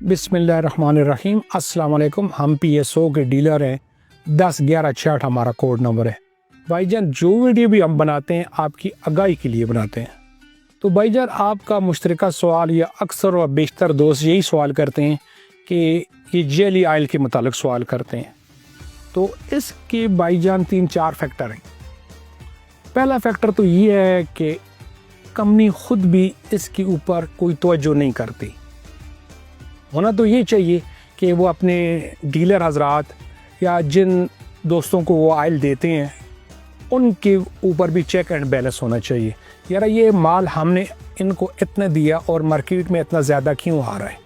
बिस्मिल्लाहिर्रहमानिर्रहीम। अस्सलाम वालेकुम। हम PSO के डीलर हैं। 101168 हमारा कोड नंबर है। भाईजान जो वीडियो भी हम बनाते हैं आपकी आगाही के लिए बनाते हैं। तो भाईजान आपका मुश्तरका सवाल या अक्सर व बेशतर दोस्त यही सवाल करते हैं कि ये जेली आयल के मुतालिक सवाल करते हैं। तो इसके भाईजान 3-4 फैक्टर हैं। पहला फैक्टर तो ये है कि कंपनी ख़ुद भी इसके ऊपर कोई तवज्जो नहीं करती। होना तो ये चाहिए कि वो अपने डीलर हजरात या जिन दोस्तों को वो आयल देते हैं उनके ऊपर भी चेक एंड बैलेंस होना चाहिए। यार ये माल हमने इनको इतना दिया और मार्केट में इतना ज़्यादा क्यों आ रहा है।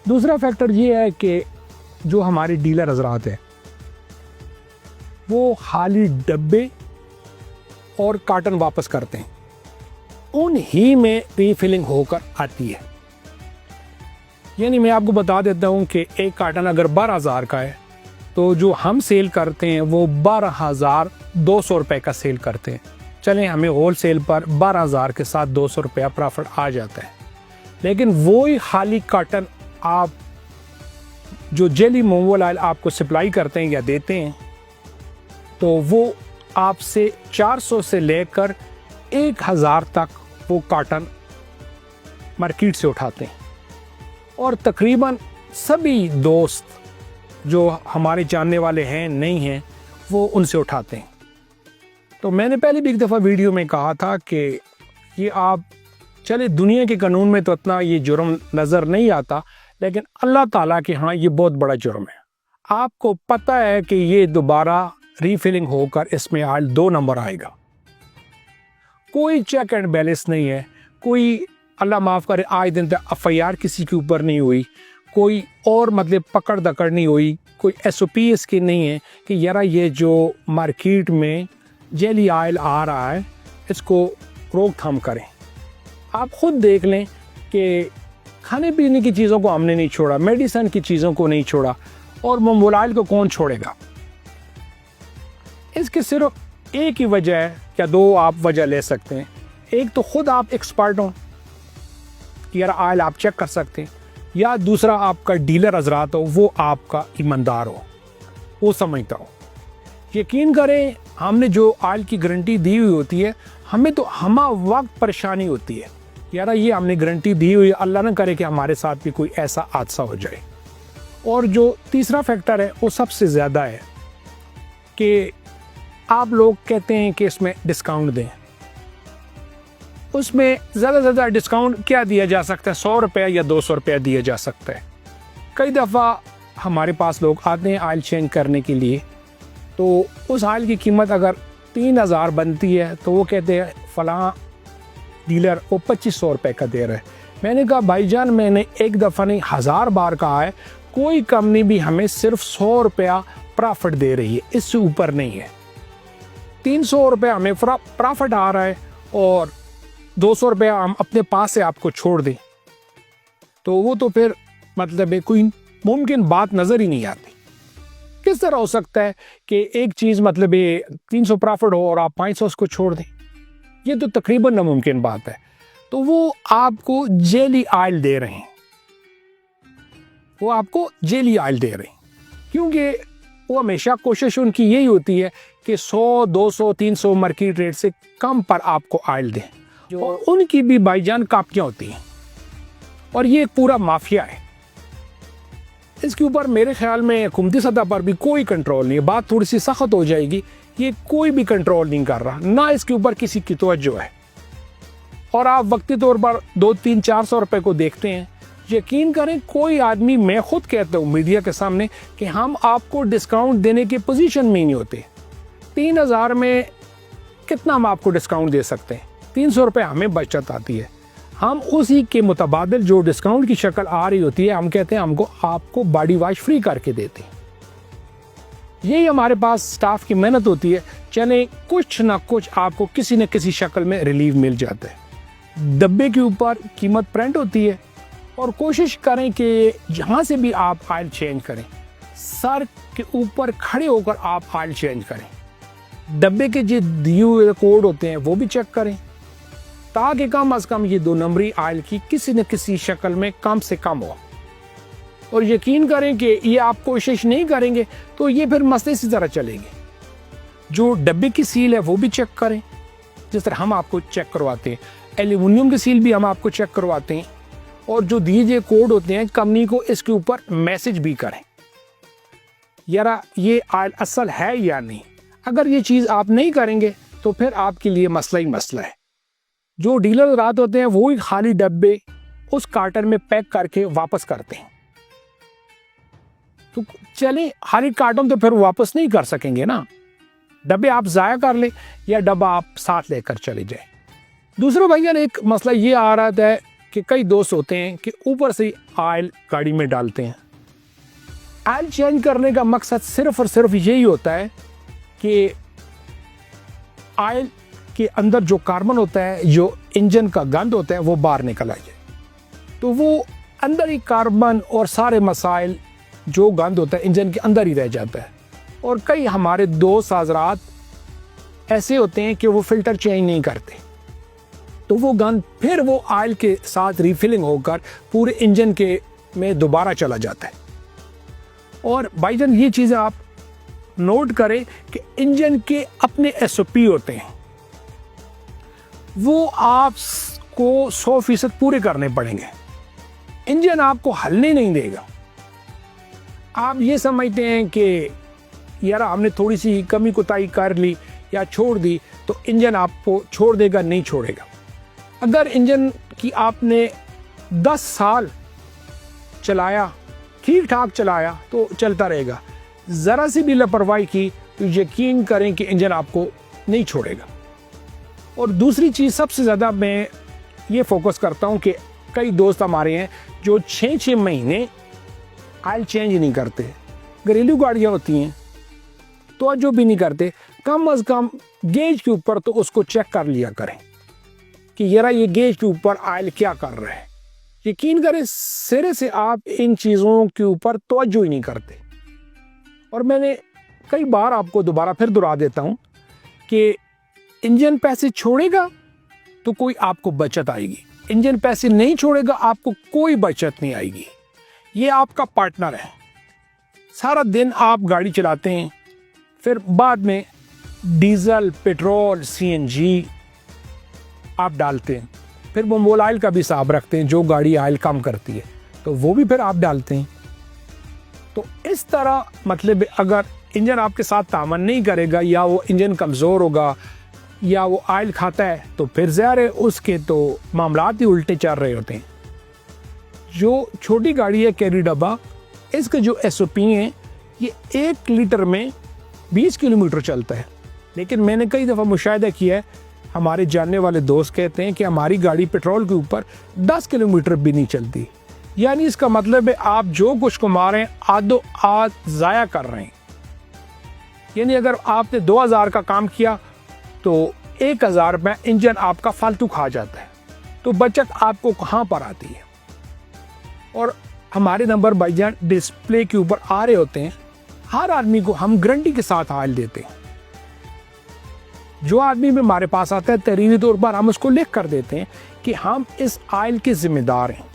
दूसरा फैक्टर ये है कि जो हमारे डीलर हजरात हैं वो खाली डब्बे और कार्टन वापस करते हैं, उन ही में रीफिलिंग होकर आती है। यानी मैं आपको बता देता हूँ कि एक कार्टन अगर 12,000 का है तो जो हम सेल करते हैं वो 12,200 रुपये का सेल करते हैं। चलें हमें होल सेल पर 12,000 के साथ 200 रुपया प्रॉफिट आ जाता है। लेकिन वो ही खाली कार्टन आप जो जेली मूवल ऑयल आपको सप्लाई करते हैं या देते हैं तो वो आपसे 400 से लेकर 1,000 तक वो कार्टन मार्केट से उठाते हैं। और तकरीबन सभी दोस्त जो हमारे जानने वाले हैं नहीं हैं वो उनसे उठाते हैं। तो मैंने पहले भी एक दफ़ा वीडियो में कहा था कि ये आप चले दुनिया के कानून में तो इतना ये जुर्म नज़र नहीं आता, लेकिन अल्लाह ताला के यहाँ ये बहुत बड़ा जुर्म है। आपको पता है कि ये दोबारा रीफिलिंग होकर इसमें आयल 2 नंबर आएगा। कोई चेक एंड बैलेंस नहीं है, कोई अल्लाह माफ़ करे आज दिन तक FIR किसी के ऊपर नहीं हुई, कोई और मतलब पकड़ दकड़ नहीं हुई, कोई SOP इसकी नहीं है कि यार ये जो मार्केट में जेली आयल आ रहा है इसको रोकथाम करें। आप ख़ुद देख लें कि खाने पीने की चीज़ों को हमने नहीं छोड़ा, मेडिसिन की चीज़ों को नहीं छोड़ा, और मूवल ऑयल को कौन छोड़ेगा। इसके सिर्फ एक ही वजह है या 2 आप वजह ले सकते हैं। एक तो ख़ुद आप एक्सपर्ट हों कि यार आयल आप चेक कर सकते हैं, या दूसरा आपका डीलर हजरात हो वो आपका ईमानदार हो, वो समझता हो। यकीन करें हमने जो आयल की गारंटी दी हुई होती है हमें तो हमा वक्त परेशानी होती है यार ये हमने गारंटी दी हुई है, अल्लाह ना करे कि हमारे साथ भी कोई ऐसा हादसा हो जाए। और जो तीसरा फैक्टर है वो सबसे ज़्यादा है कि आप लोग कहते हैं कि इसमें डिस्काउंट दें। उसमें ज़्यादा से ज़्यादा डिस्काउंट क्या दिया जा सकता है, 100 रुपये या 200 रुपया दिया जा सकता है। कई दफ़ा हमारे पास लोग आते हैं आयल चेंज करने के लिए, तो उस आयल की कीमत अगर 3,000 बनती है तो वो कहते हैं फ़लाँ डीलर वो 2,500 रुपये का दे रहा है। मैंने कहा भाईजान मैंने एक दफ़ा नहीं 1000 बार कहा है, कोई कंपनी भी हमें सिर्फ 100 रुपया प्रॉफिट दे रही है, इससे ऊपर नहीं है। 300 रुपये हमें प्रॉफिट आ रहा है और 200 रुपया हम अपने पास से आपको छोड़ दें तो वो तो फिर मतलब कोई मुमकिन बात नज़र ही नहीं आती। किस तरह हो सकता है कि एक चीज़ मतलब 300 प्रॉफिट हो और आप 500 उसको छोड़ दें, ये तो तकरीबन नामुमकिन बात है। तो वो आपको जेली आयल दे रहे हैं, वो आपको जेली आयल दे रहे हैं क्योंकि वो हमेशा कोशिश उनकी यही होती है कि 100, 200, 300 मार्केट रेट से कम पर आपको आयल दें। और उनकी भी भाईजान कापियाँ होती हैं और ये एक पूरा माफिया है। इसके ऊपर मेरे ख्याल में हुकूमती सतह पर भी कोई कंट्रोल नहीं है। बात थोड़ी सी सख्त हो जाएगी, ये कोई भी कंट्रोल नहीं कर रहा, ना इसके ऊपर किसी की तवज्जो है। और आप वक्ती तौर पर 200-400 रुपये को देखते हैं। यकीन करें कोई आदमी, मैं खुद कहता हूँ मीडिया के सामने कि हम आपको डिस्काउंट देने की पोजीशन में नहीं होते। 3,000 में कितना हम आपको डिस्काउंट दे सकते हैं, 300 रुपये हमें बचत आती है। हम उसी के मुतबादिल जो डिस्काउंट की शक्ल आ रही होती है हम कहते हैं हमको आपको बॉडी वॉश फ्री करके देते हैं। यही हमारे पास स्टाफ की मेहनत होती है, चले कुछ ना कुछ आपको किसी न किसी शक्ल में रिलीफ मिल जाता है। डब्बे के ऊपर कीमत प्रिंट होती है और कोशिश करें कि जहाँ से भी आप आयल चेंज करें सर के ऊपर खड़े होकर आप आयल चेंज करें। डब्बे के जो दिए हुए कोड होते हैं वो भी चेक करें ताकि कम अज़ कम ये 2 नंबरी आयल की किसी न किसी शक्ल में कम से कम हो। और यकीन करें कि ये आप कोशिश नहीं करेंगे तो ये फिर मसले इसी तरह चलेंगे। जो डब्बे की सील है वो भी चेक करें, जिस तरह हम आपको चेक करवाते हैं। एल्यूमिनियम की सील भी हम आपको चेक करवाते हैं। और जो दिए गए कोड होते हैं कंपनी को इसके ऊपर मैसेज भी करें यारा ये आयल असल है या नहीं। अगर ये चीज़ आप नहीं करेंगे तो फिर आपके लिए मसला ही मसला है। जो डीलर रात होते हैं वो ही खाली डब्बे उस कार्टन में पैक करके वापस करते हैं। तो चलें, खाली कार्टन तो फिर वापस नहीं कर सकेंगे ना, डब्बे आप ज़ाया कर ले या डब्बा आप साथ लेकर चले जाए। दूसरा भाईजान एक मसला ये आ रहा था कि कई दोस्त होते हैं कि ऊपर से आयल गाड़ी में डालते हैं। आयल चेंज करने का मकसद सिर्फ और सिर्फ यही होता है कि आयल के अंदर जो कार्बन होता है, जो इंजन का गंद होता है, वो बाहर निकल आ जाए। तो वो अंदर ही कार्बन और सारे मसाइल जो गंद होता है इंजन के अंदर ही रह जाता है। और कई हमारे दोस्त हज़रात ऐसे होते हैं कि वो फ़िल्टर चेंज नहीं करते, तो वो गंद फिर वो आयल के साथ रिफिलिंग होकर पूरे इंजन के में दोबारा चला जाता है। और भाईजान ये चीज़ें आप नोट करें कि इंजन के अपने SOP होते हैं, वो आपको 100% पूरे करने पड़ेंगे। इंजन आपको हलने नहीं देगा। आप ये समझते हैं कि यार हमने थोड़ी सी कमी कोताही कर ली या छोड़ दी तो इंजन आपको छोड़ देगा, नहीं छोड़ेगा। अगर इंजन की आपने 10 साल चलाया, ठीक ठाक चलाया तो चलता रहेगा। ज़रा सी भी लापरवाही की तो यकीन करें कि इंजन आपको नहीं छोड़ेगा। और दूसरी चीज़ सबसे ज़्यादा मैं ये फोकस करता हूँ कि कई दोस्त हमारे हैं जो 6-6 महीने आयल चेंज नहीं करते। घरेलू गाड़ियाँ होती हैं तो जो भी नहीं करते, कम अज़ कम गेज के ऊपर तो उसको चेक कर लिया करें कि यार ये गेज के ऊपर आयल क्या कर रहा है। यकीन करें सिरे से आप इन चीज़ों के ऊपर तवज्जो ही नहीं करते। और मैंने कई बार आपको दोबारा फिर दोहरा देता हूँ कि इंजन पैसे छोड़ेगा तो कोई आपको बचत आएगी, इंजन पैसे नहीं छोड़ेगा आपको कोई बचत नहीं आएगी। ये आपका पार्टनर है। सारा दिन आप गाड़ी चलाते हैं, फिर बाद में डीजल, पेट्रोल, CNG आप डालते हैं, फिर वो मोल आयल का भी हिसाब रखते हैं, जो गाड़ी आयल कम करती है तो वो भी फिर आप डालते हैं। तो इस तरह मतलब अगर इंजन आपके साथ तामन नहीं करेगा या वो इंजन कमज़ोर होगा या वो आयल खाता है तो फिर ज़ाहिर है उसके तो मामलात ही उल्टे चल रहे होते हैं। जो छोटी गाड़ी है कैरी डब्बा, इसके जो SOP हैं ये 1 लीटर में 20 किलोमीटर चलता है। लेकिन मैंने कई दफ़ा मुशाहिदा किया है, हमारे जानने वाले दोस्त कहते हैं कि हमारी गाड़ी पेट्रोल के ऊपर 10 किलोमीटर भी नहीं चलती। यानी इसका मतलब है आप जो कुछ कमा रहे हैं आधो आध ज़ाया कर रहे हैं। यानी अगर आपने 2000 का काम किया तो 1000 रुपये इंजन आपका फालतू खा जाता है, तो बचत आपको कहाँ पर आती है। और हमारे नंबर भाईजान डिस्प्ले के ऊपर आ रहे होते हैं। हर आदमी को हम गारंटी के साथ आयल देते हैं। जो आदमी भी हमारे पास आता है तहरीरी तौर पर हम उसको लिख कर देते हैं कि हम इस आयल के जिम्मेदार हैं।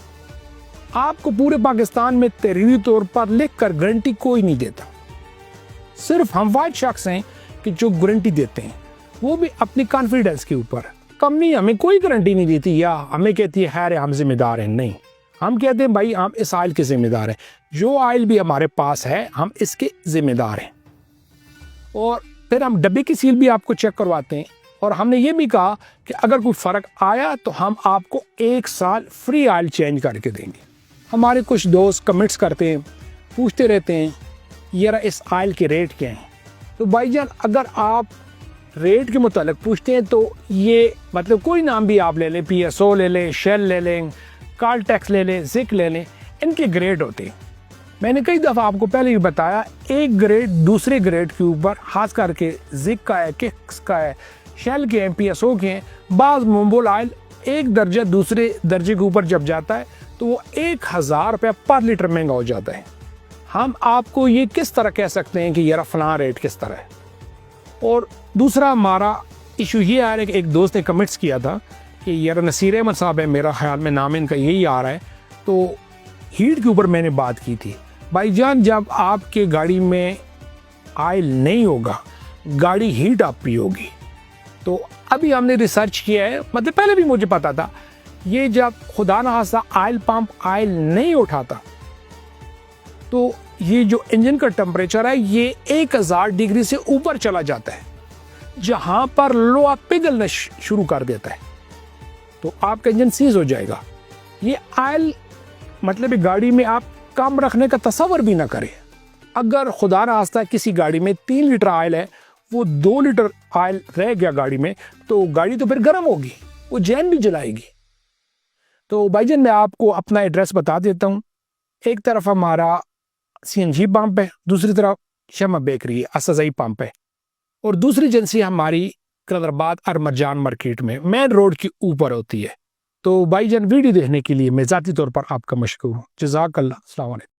आपको पूरे पाकिस्तान में तहरीरी तौर पर लिख कर गारंटी कोई नहीं देता। सिर्फ हम वाहिद शख्स हैं कि जो गारंटी देते हैं, वो भी अपनी कॉन्फिडेंस के ऊपर। कंपनी हमें कोई गारंटी नहीं देती या हमें कहती है खैर हम जिम्मेदार हैं, नहीं। हम कहते हैं भाई हम इस आयल के जिम्मेदार हैं, जो आयल भी हमारे पास है हम इसके जिम्मेदार हैं। और फिर हम डब्बे की सील भी आपको चेक करवाते हैं। और हमने ये भी कहा कि अगर कोई फ़र्क आया तो हम आपको 1 साल फ्री आयल चेंज करके देंगे। हमारे कुछ दोस्त कमेंट्स करते हैं, पूछते रहते हैं यार इस आयल के रेट क्या हैं। तो भाईजान अगर आप रेट के मुतालिक पूछते हैं तो ये मतलब कोई नाम भी आप ले लें, PSO ले लें, शेल ले लें, कार्लटेक्स ले लें, जिक ले लें, इनके ग्रेड होते हैं। मैंने कई दफ़ा आपको पहले ही बताया, एक ग्रेड दूसरे ग्रेड के ऊपर, खास करके जिक का है, किक्स का है, शेल के हैं, PSO के हैं। बाज़ मोबिल आयल एक दर्जा दूसरे दर्जे के ऊपर जब जाता है तो वो 1000 रुपये पर लीटर महंगा हो जाता है। हम आपको ये किस तरह कह सकते हैं कि यार फलां रेट किस तरह है। और दूसरा हमारा इशू ये आ रहा है कि एक दोस्त ने कमेंट्स किया था कि यार नसीर अहमद साहब है, मेरा ख्याल में नाम इनका यही आ रहा है, तो हीट के ऊपर मैंने बात की थी। भाईजान, जब आपके गाड़ी में ऑयल नहीं होगा, गाड़ी हीट अप भी होगी। तो अभी हमने रिसर्च किया है, मतलब पहले भी मुझे पता था, ये जब खुदा न खास्ता ऑयल पंप ऑयल नहीं उठाता तो ये जो इंजन का टेम्परेचर है ये 1000 डिग्री से ऊपर चला जाता है, जहां पर लोहा पिघलना शुरू कर देता है, तो आपका इंजन सीज हो जाएगा। ये ऑयल मतलब गाड़ी में आप कम रखने का तसव्वुर भी ना करें। अगर खुदा न खास्ता किसी गाड़ी में 3 लीटर ऑयल है, वो 2 लीटर ऑयल रह गया गाड़ी में, तो गाड़ी तो फिर गर्म होगी, वो जैन भी जलाएगी। तो भाईजान, मैं आपको अपना एड्रेस बता देता हूँ। एक तरफ हमारा CNG पंप है, दूसरी तरफ शमा बेकरी असज़ई पंप है, और दूसरी एजेंसी हमारी कदराबाद और मरजान मार्केट में मेन रोड के ऊपर होती है। तो भाईजान, वीडियो देखने के लिए मैं ज़ाती तौर पर आपका मशकूर हूँ। जज़ाकल्लाह। अस्सलाम वालेकुम।